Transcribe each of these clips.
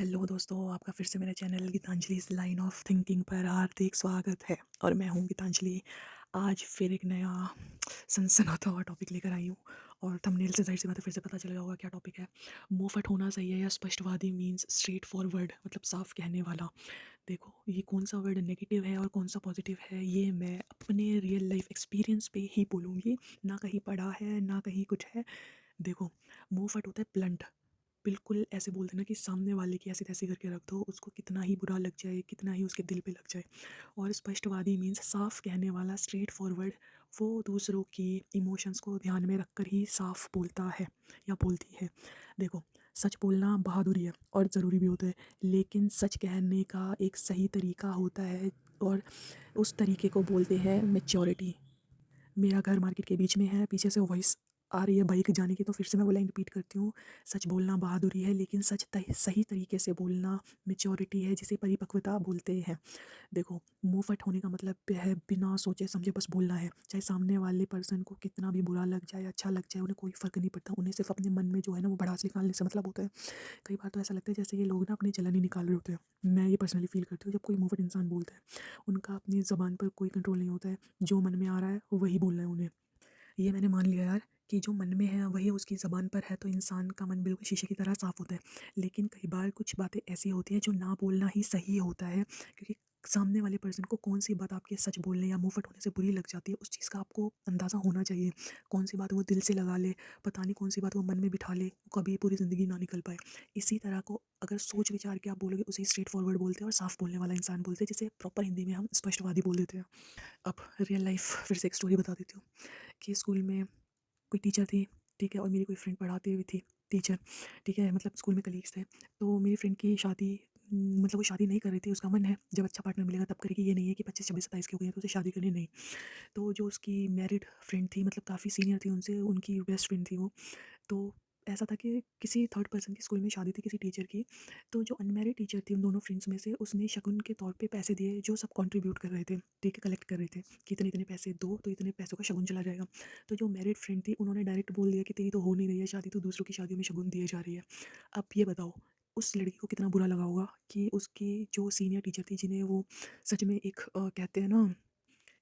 Hello दोस्तों, आपका फिर से मेरे चैनल गीतांजलि's लाइन ऑफ थिंकिंग पर हार्दिक स्वागत है। और मैं हूँ गीतांजलि। आज फिर एक नया सनसनाता हुआ टॉपिक लेकर आई हूँ। और थंबनेल से ज़ाहिर सी बात है, फिर से पता चल गया होगा क्या टॉपिक है। मुंहफट होना सही है या स्पष्टवादी मीन्स स्ट्रेट फॉरवर्ड, मतलब साफ कहने वाला। देखो, ये कौन सा वर्ड नेगेटिव है और कौन सा पॉजिटिव है, ये मैं अपने रियल लाइफ एक्सपीरियंस पे ही बोलूँगी। ना कहीं पढ़ा है, ना कहीं कुछ है। देखो, मुंहफट होता है ब्लंट। बिल्कुल ऐसे बोल देना कि सामने वाले की ऐसी-तैसी करके रख दो, उसको कितना ही बुरा लग जाए, कितना ही उसके दिल पे लग जाए। और स्पष्टवादी मीन्स साफ कहने वाला, स्ट्रेट फॉरवर्ड। वो दूसरों की इमोशंस को ध्यान में रखकर ही साफ बोलता है या बोलती है। देखो, सच बोलना बहादुरी है और ज़रूरी भी होता है, लेकिन सच कहने का एक सही तरीका होता है, और उस तरीके को बोलते हैं मैच्योरिटी। मेरा घर मार्केट के बीच में है, पीछे से वॉइस आ रही है बाइक जाने की, तो फिर से मैं वो लाइन रिपीट करती हूँ। सच बोलना बहादुरी है, लेकिन सही तरीके से बोलना मैच्योरिटी है, जिसे परिपक्वता बोलते हैं। देखो, मुंह फट होने का मतलब है बिना सोचे समझे बस बोलना है, चाहे सामने वाले पर्सन को कितना भी बुरा लग जाए, अच्छा लग जाए, उन्हें कोई फ़र्क नहीं पड़ता। उन्हें सिर्फ अपने मन में जो है ना, वो भड़ास निकालने से मतलब होता है। कई बार तो ऐसा लगता है जैसे ये लोग ना अपनी जलन ही निकाल रहे होते हैं। मैं ये पर्सनली फ़ील करती हूँ, जब कोई मुंह फट इंसान बोलता है, उनका अपनी ज़बान पर कोई कंट्रोल नहीं होता है। जो मन में आ रहा है वही बोलना है उन्हें। ये मैंने मान लिया यार, कि जो मन में है वही उसकी ज़बान पर है, तो इंसान का मन बिल्कुल शीशे की तरह साफ़ होता है। लेकिन कई बार कुछ बातें ऐसी होती हैं जो ना बोलना ही सही होता है, क्योंकि सामने वाले पर्सन को कौन सी बात आपके सच बोलने या मुंह फट होने से बुरी लग जाती है, उस चीज़ का आपको अंदाज़ा होना चाहिए। कौन सी बात वो दिल से लगा ले, पता नहीं कौन सी बात वो मन में बिठा ले, वो कभी पूरी ज़िंदगी ना निकल पाए। इसी तरह को अगर सोच विचार के आप बोलोगे, उसे स्ट्रेट फॉरवर्ड बोलते हैं और साफ बोलने वाला इंसान बोलते हैं, जिसे प्रॉपर हिंदी में हम स्पष्टवादी बोल देते हैं। अब रियल लाइफ फिर से एक स्टोरी बता देती हूँ, कि स्कूल में कोई टीचर थी, ठीक है, और मेरी कोई फ्रेंड पढ़ाती हुई थी, टीचर, ठीक है, मतलब स्कूल में कलीग्स थे। तो मेरी फ्रेंड की शादी, मतलब वो शादी नहीं कर रही थी, उसका मन है जब अच्छा पार्टनर मिलेगा तब करेगी, ये नहीं है कि 25 26 27 की हो गई है तो उसे शादी करनी नहीं। तो जो उसकी मैरिड फ्रेंड थी, मतलब काफ़ी सीनियर थी उनसे, उनकी बेस्ट फ्रेंड थी वो। तो ऐसा था कि किसी थर्ड पर्सन की स्कूल में शादी थी, किसी टीचर की। तो जो अनमैरिड टीचर थी उन दोनों फ्रेंड्स में से, उसने शगुन के तौर पे पैसे दिए, जो सब कंट्रीब्यूट कर रहे थे, ठीक है, कलेक्ट कर रहे थे कि इतने इतने पैसे दो तो इतने पैसों का शगुन चला जाएगा। तो जो मैरिड फ्रेंड थी, उन्होंने डायरेक्ट बोल दिया कि तेरी तो हो नहीं रही है शादी, तो दूसरों की शादियों में शगुन दिए जा रही है। अब ये बताओ, उस लड़की को कितना बुरा लगा होगा कि उसकी जो सीनियर टीचर थी, जिन्हें वो सच में एक कहते हैं ना,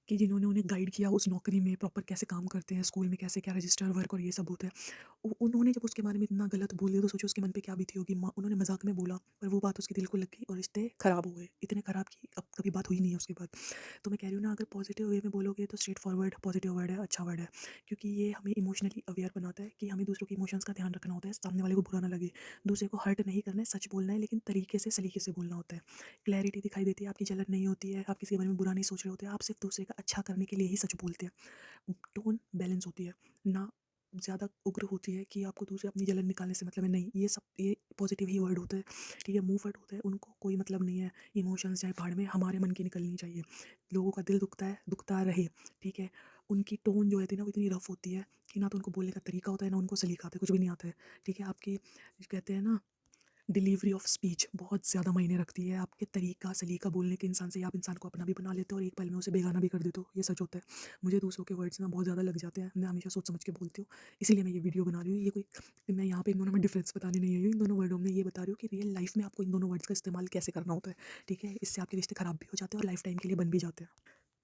कि जिन्होंने उन्हें गाइड किया उस नौकरी में, प्रॉपर कैसे काम करते हैं स्कूल में, कैसे क्या रजिस्टर वर्क और ये सब होता है, उन्होंने जब उसके बारे में इतना गलत बोल दिया, तो सोचो उसके मन पे क्या बीती होगी। उन्होंने मजाक में बोला, पर वो बात उसके दिल को लग गई और रिश्ते खराब हो गए, इतने खराब कि अब कभी बात हुई नहीं है उसके बाद। तो मैं कह रही हूँ ना, अगर पॉजिटिव वे में बोलोगे तो स्ट्रेट फॉरवर्ड पॉजिटिव वर्ड है, अच्छा वर्ड है, क्योंकि ये हमें इमोशनली अवेयर बनाता है कि हमें दूसरों के इमोशंस का ध्यान रखना होता है, सामने वाले को बुरा ना लगे। दूसरे को हर्ट नहीं करना है, सच बोलना है, लेकिन तरीके से सलीके से बोलना होता है। क्लैरिटी दिखाई देती है, आपकी जलन नहीं होती है, आप किसी के बारे में बुरा नहीं सोच रहे होते, आप सिर्फ दूसरे का अच्छा करने के लिए ही सच बोलते हैं। टोन बैलेंस होती है ना, ज़्यादा उग्र होती है कि आपको दूसरे अपनी जलन निकालने से मतलब है, नहीं, ये सब ये पॉजिटिव ही वर्ड होते हैं, ठीक है। मुंह फट होता है, उनको कोई मतलब नहीं है, इमोशंस जाए भाड़ में, हमारे मन की निकलनी चाहिए। लोगों का दिल दुखता है, दुखता रहे, ठीक है। उनकी टोन जो है ना, वो इतनी रफ होती है कि ना तो उनको बोलने का तरीका होता है, ना उनको सलीका आता है, कुछ भी नहीं आता है, ठीक है। आपकी कहते हैं ना, डिलीवरी ऑफ स्पीच बहुत ज़्यादा मायने रखती है, आपके तरीका सलीका बोलने के इंसान से, आप इंसान को अपना भी बना लेते हो और एक पल में उसे बेगाना भी कर देते हो, ये सच होता है। मुझे दूसरों के वर्ड्स ना बहुत ज़्यादा लग जाते हैं, मैं हमेशा सोच समझ के बोलती हूँ, इसीलिए मैं ये वीडियो बना रही हूँ। ये कोई, मैं यहाँ पे इन दोनों में डिफरेंस बताने नहीं आई हूँ, इन दोनों वर्डों में ये बता रही हूँ कि रियल लाइफ में आपको इन दोनों वर्ड्स का इस्तेमाल कैसे करना होता है, ठीक है। इससे आपके रिश्ते खराब भी हो जाते हैं और लाइफ टाइम के लिए बन भी जाते हैं।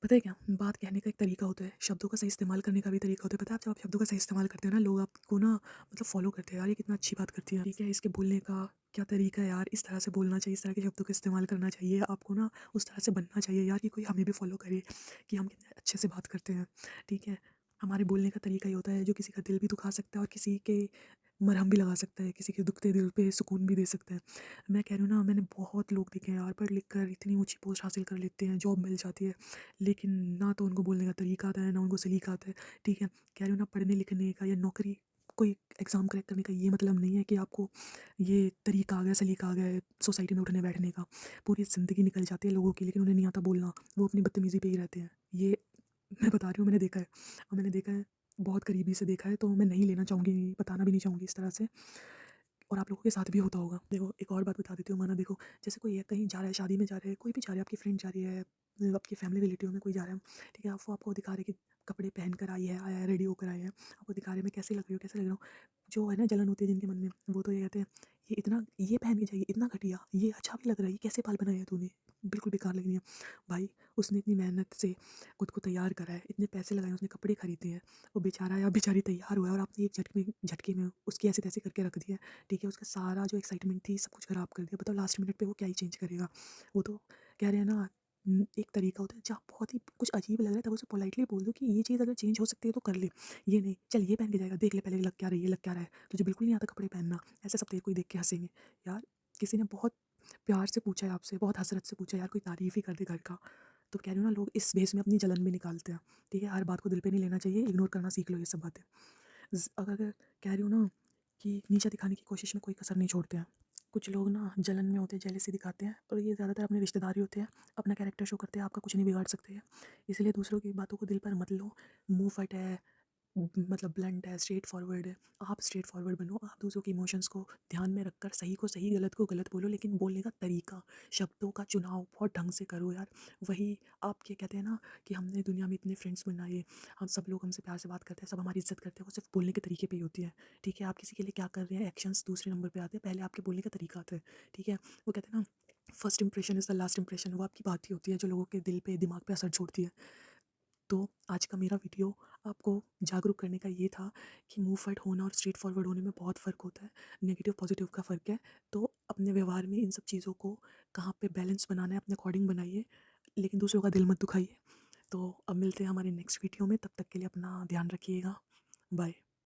पता है क्या, बात कहने का एक तरीका होता है, शब्दों का सही इस्तेमाल करने का भी तरीका होता है। पता है, आप जब आप शब्दों का सही इस्तेमाल करते हो ना, लोग आपको ना मतलब फॉलो करते हैं, यार ये कितना अच्छी बात करती है, ठीक है, इसके बोलने का क्या तरीका है यार, इस तरह से बोलना चाहिए, इस तरह के शब्दों का इस्तेमाल करना चाहिए, आपको ना उस तरह से बनना चाहिए यार, कि कोई हमें भी फॉलो करे कि हम कितने अच्छे से बात करते हैं, ठीक है। हमारे बोलने का तरीका ही होता है जो किसी का दिल भी दुखा सकता है और किसी के मरहम भी लगा सकता है, किसी के दुखते दिल पे सुकून भी दे सकता है। मैं कह रही हूँ ना, मैंने बहुत लोग देखे हैं यार, पढ़ लिख कर इतनी ऊँची पोस्ट हासिल कर लेते हैं, जॉब मिल जाती है, लेकिन ना तो उनको बोलने का तरीका आता है, ना उनको सलीका आता है, ठीक है। कह रही हूँ ना, पढ़ने लिखने का या नौकरी, कोई एग्ज़ाम क्रैक करने का ये मतलब नहीं है कि आपको ये तरीका आ गया, सलीका आ गया है सोसाइटी में उठने बैठने का। पूरी ज़िंदगी निकल जाती है लोगों की, लेकिन उन्हें नहीं आता बोलना, वो अपनी बदतमीज़ी पे ही रहते हैं। ये मैं बता रही हूँ, मैंने देखा है, और मैंने देखा है, बहुत करीबी से देखा है, तो मैं नहीं लेना चाहूँगी, बताना भी नहीं चाहूँगी इस तरह से, और आप लोगों के साथ भी होता होगा। देखो, एक और बात बता देती हूँ, माना देखो, जैसे कोई है कहीं जा रहा है, शादी में जा रहा है, कोई भी जा रहा है, आपकी फ्रेंड जा रही है, आपकी फैमिली रिलेटिव में कोई जा रहा है, ठीक है, आप वो आपको दिखा रहे हैं कि कपड़े पहन कर आई है, आया है, रेडी होकर आया है, आपको दिखा रहे हैं मैं कैसे लग रही हूँ, कैसे लग रहा हूँ। जो है ना, जलन होती है जिनके मन में, वो तो ये कहते हैं, ये पहन के जाइए, इतना घटिया, ये अच्छा भी लग रहा है, ये कैसे बाल बनाए हैं तूने? बिल्कुल बेकार लग रही है। भाई, उसने इतनी मेहनत से खुद को तैयार करा है, इतने पैसे लगाए हैं, उसने कपड़े खरीदे हैं, वो बेचारा या बेचारी तैयार हुआ है और आपने एक झटके में उसकी ऐसे-तैसे करके रख दिया है, ठीक है? उसका सारा जो एक्साइटमेंट थी, सब कुछ खराब कर दिया। बताओ लास्ट मिनट पे वो क्या ही चेंज करेगा? वो तो कह रहे हैं ना, एक तरीका होता है जहाँ बहुत ही कुछ अजीब लग रहा है तब उसे पोलाइटली बोल दो कि ये चीज़ अगर चेंज हो सकती है तो कर ले। ये नहीं, चल ये पहन के जाएगा, देख ले पहले लग क्या रही है, लग क्या रहा है, तुझे बिल्कुल नहीं आता कपड़े पहनना। ऐसे सब तेरे को ही देख के हँसेंगे। यार, किसी ने बहुत प्यार से पूछा है आपसे, बहुत हसरत से पूछा है, यार कोई तारीफ़ ही कर दे घर का। तो कह रही हूँ ना, लोग इस भेष में अपनी जलन भी निकालते हैं, ठीक है? हर बात को दिल पे नहीं लेना चाहिए, इग्नोर करना सीख लो ये सब बातें। अगर कह रही हूँ ना कि नीचा दिखाने की कोशिश में कोई कसर नहीं छोड़ते हैं। कुछ लोग ना जलन में होते हैं, जेलसी दिखाते हैं और ये ज़्यादातर अपने रिश्तेदार ही होते हैं, अपना कैरेक्टर शो करते हैं, आपका कुछ नहीं बिगाड़ सकते हैं। इसलिए दूसरों की बातों को दिल पर मत लो। मुँह फट है, मतलब ब्लंट है, स्ट्रेट फॉरवर्ड है, आप स्ट्रेट फॉरवर्ड बनो। आप दूसरों के इमोशंस को ध्यान में रखकर सही को सही, गलत को गलत बोलो, लेकिन बोलने का तरीका, शब्दों का चुनाव बहुत ढंग से करो यार। वही आप क्या कहते हैं ना कि हमने दुनिया में इतने फ्रेंड्स बनाए, हम सब लोग हमसे प्यार से बात करते हैं, सब हमारी इज़्ज़त करते हैं, वो सिर्फ़ बोलने के तरीके पे ही होती है, ठीक है? आप किसी के लिए क्या कर रहे हैं, एक्शंस दूसरे नंबर पे आते हैं, पहले आपके बोलने का तरीका आता है, ठीक है? वो कहते हैं ना, first impression is the last impression. वो आपकी बात ही होती है जो लोगों के दिल पे, दिमाग पे असर छोड़ती है। तो आज का मेरा वीडियो आपको जागरूक करने का ये था कि मुंह फट होना और स्ट्रेट फॉरवर्ड होने में बहुत फ़र्क होता है, नेगेटिव पॉजिटिव का फ़र्क है। तो अपने व्यवहार में इन सब चीज़ों को कहाँ पे बैलेंस बनाना है, अपने अकॉर्डिंग बनाइए, लेकिन दूसरों का दिल मत दुखाइए। तो अब मिलते हैं हमारे नेक्स्ट वीडियो में, तब तक के लिए अपना ध्यान रखिएगा। बाय।